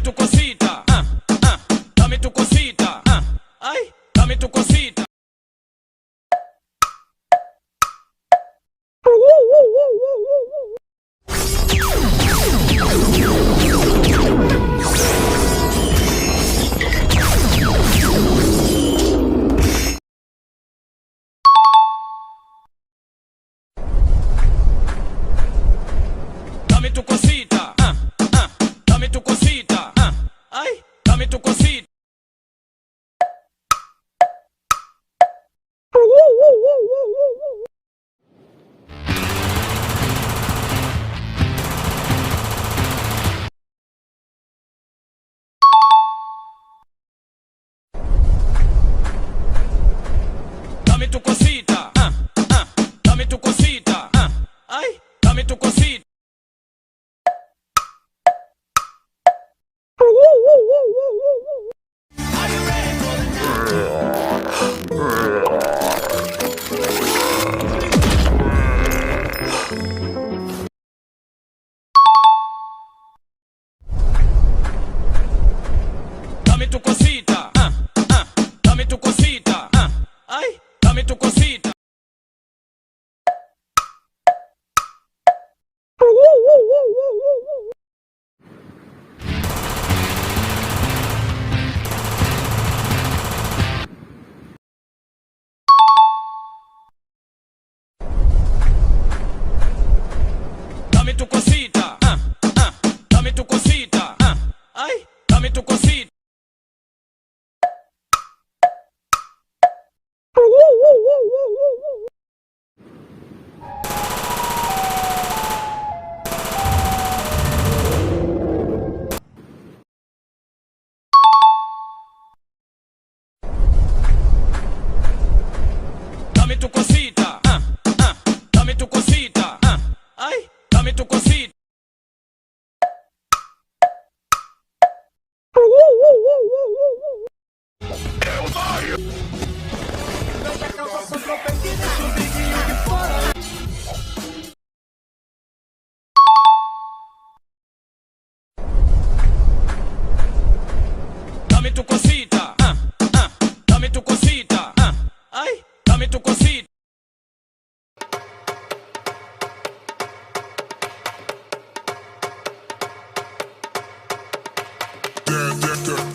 tuko sita, dame tuko sita, ay, dame tuko sita. Dame tuko sita, dame tuko sita, ay, dame tuko sita. Dame tuko sita, dame tuko sita, ay, dame tuko sita. Dame tuko sita, dame tuko sita, ay, dame tuko sita. Dame tuko sita, dame tuko sita, ay, dame tuko sita. Dame tuko sita, dame tuko sita, ay, dame tuko sita. Hellfire!